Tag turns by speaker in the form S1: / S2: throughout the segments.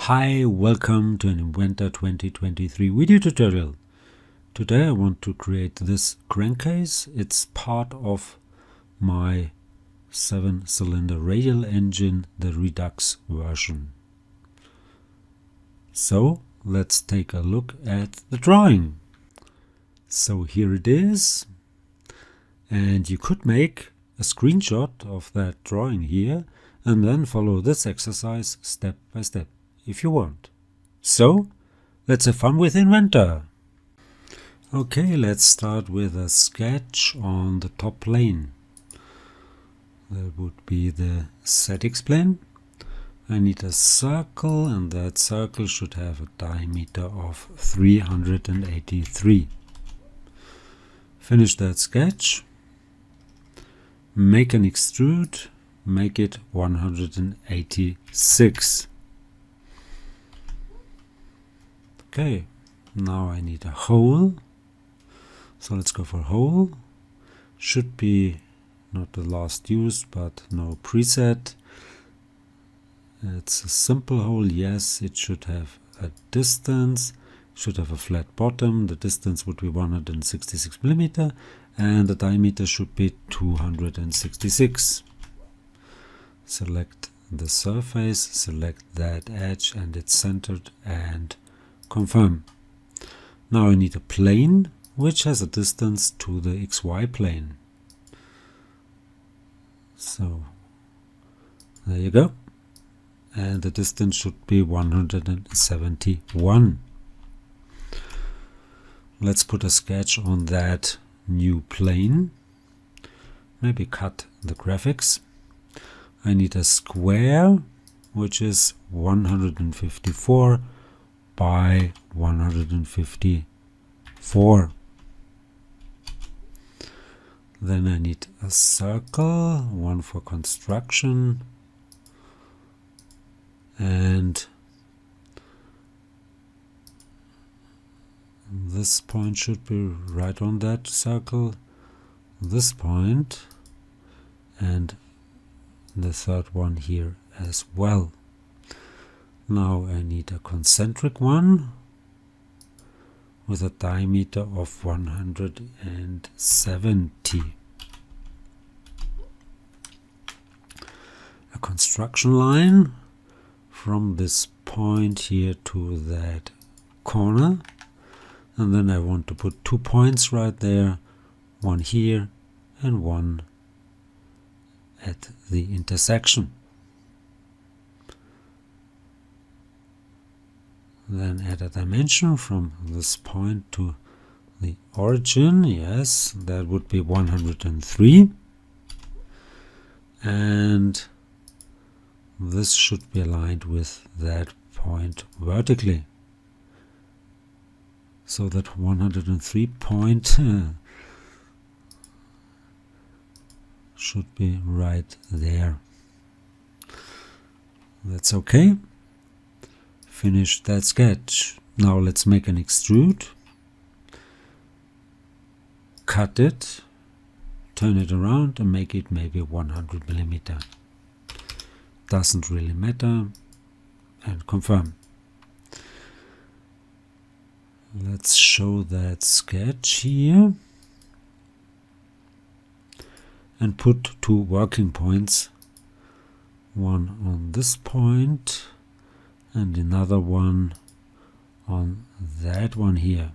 S1: Hi, welcome to an Inventor 2023 video tutorial. Today I want to create this crankcase. It's part of my 7-cylinder radial engine, the redux version. So let's take a look at the drawing. So here it is, and you could make a screenshot of that drawing here and then follow this exercise step by step if you want. So let's have fun with Inventor. Okay, let's start with a sketch on the top plane. That would be the ZX plane. I need a circle, and that circle should have a diameter of 383. Finish that sketch. Make an extrude. Make it 186. Okay, now I need a hole. So let's go for hole. Should be not the last used, but no preset. It's a simple hole. Yes, it should have a distance, should have a flat bottom. The distance would be 166 millimeter, and the diameter should be 266. Select the surface, select that edge, and it's centered, and confirm. Now I need a plane which has a distance to the XY plane. So there you go. And the distance should be 171. Let's put a sketch on that new plane. Maybe cut the graphics. I need a square which is 154 by 154. Then I need a circle, one for construction, and this point should be right on that circle, this point, and the third one here as well. Now I need a concentric one with a diameter of 170. A construction line from this point here to that corner, and then I want to put 2 points right there, one here and one at the intersection. Then add a dimension from this point to the origin. Yes, that would be 103. And this should be aligned with that point vertically. So that 103 point should be right there. That's okay. Finish that sketch. Now let's make an extrude. Cut it, turn it around and make it maybe 100 millimeter. Doesn't really matter, and confirm. Let's show that sketch here and put 2 working points, one on this point and another one on that one here.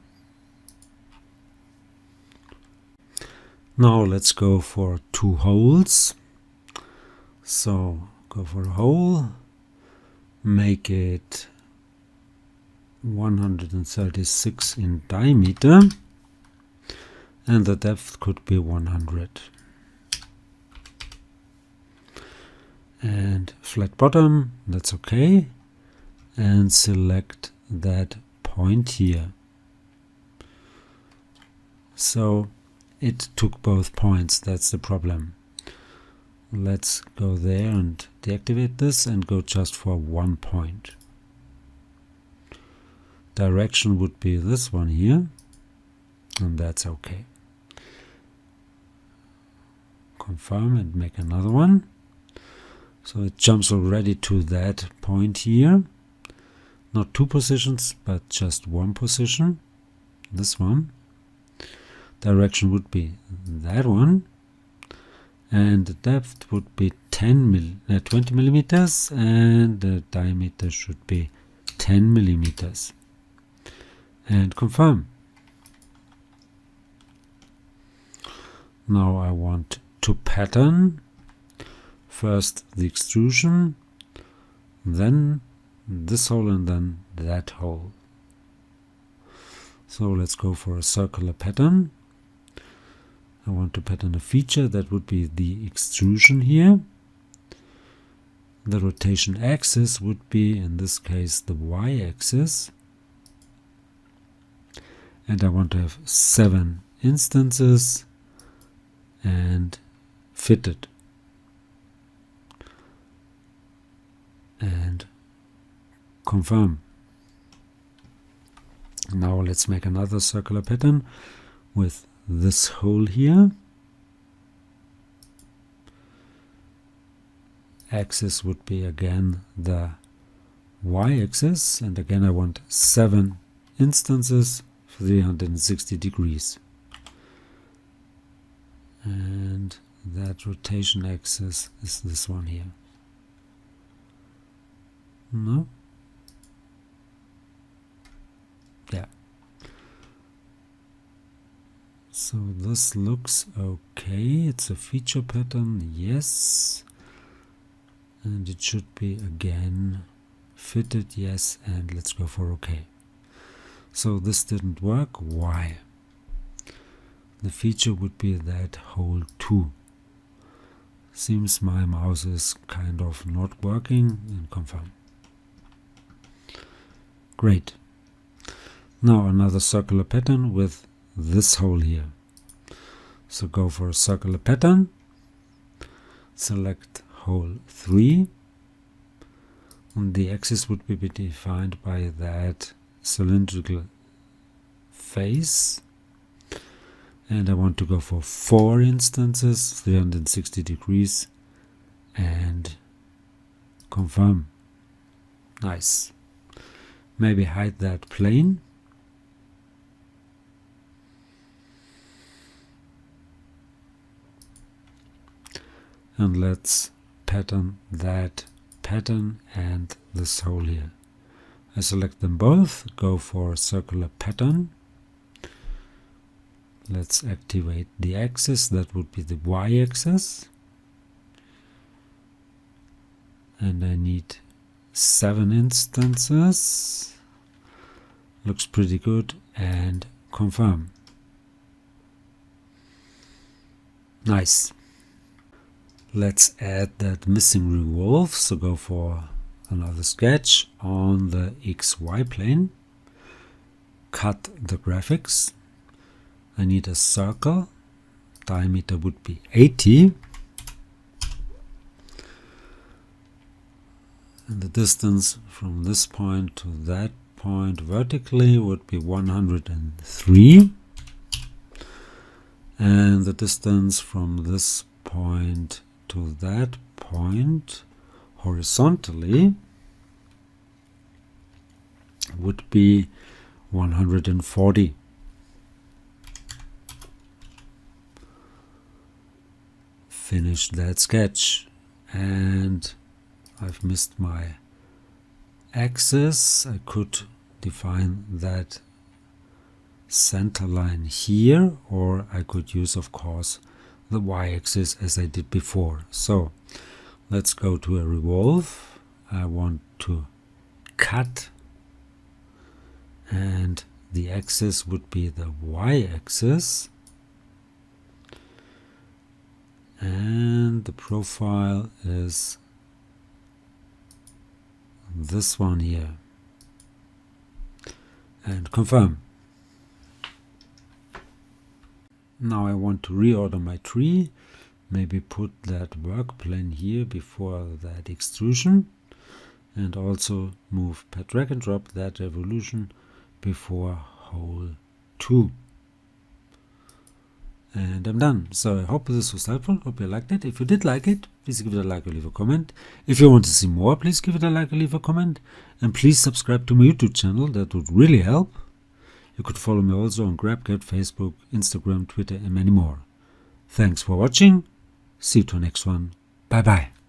S1: Now let's go for 2 holes. So go for a hole, make it 136 in diameter, and the depth could be 100. And flat bottom, that's okay. And select that point here. So it took both points, that's the problem. Let's go there and deactivate this and go just for 1 point. Direction would be this one here, and that's okay. Confirm and make another one. So it jumps already to that point here. not 2 positions, but just 1 position, this one. Direction would be that one, and the depth would be 20 millimeters, and the diameter should be 10 millimeters. And confirm. Now I want to pattern first the extrusion, then this hole, and then that hole. So let's go for a circular pattern. I want to pattern a feature that would be the extrusion here. The rotation axis would be, in this case, the y-axis. And I want to have 7 instances and fitted. And confirm. Now let's make another circular pattern with this hole here. Axis would be again the y-axis, and again I want 7 instances, 360 degrees. And that rotation axis is this one here. No? Yeah. So this looks okay. It's a feature pattern, yes. And it should be again fitted, yes. And let's go for OK. So this didn't work. Why? The feature would be that hole 2. Seems my mouse is kind of not working, and confirm. Great. Now another circular pattern with this hole here. So go for a circular pattern, select hole 3, and the axis would be defined by that cylindrical face, and I want to go for 4 instances, 360 degrees, and confirm. Nice. Maybe hide that plane. And let's pattern that pattern and this hole here. I select them both, go for circular pattern. Let's activate the axis, that would be the y-axis. And I need 7 instances. Looks pretty good, and confirm. Nice. Let's add that missing revolve, so go for another sketch on the XY plane. Cut the graphics. I need a circle. Diameter would be 80. And the distance from this point to that point vertically would be 103. And the distance from this point to that point horizontally would be 140. Finish that sketch, and I've missed my axis. I could define that center line here, or I could use, of course, the y-axis as I did before. So let's go to a revolve. I want to cut, and the axis would be the y-axis, and the profile is this one here, and confirm. Now I want to reorder my tree, maybe put that work plane here before that extrusion, and also move per drag and drop that revolution before hole 2. and I'm done. So I hope this was helpful. Hope you liked it. If you did like it, please give it a like or leave a comment. If you want to see more, please give it a like or leave a comment. And please subscribe to my YouTube channel. That would really help. You could follow me also on GrabCat, Facebook, Instagram, Twitter, and many more. Thanks for watching. See you to the next one. Bye bye.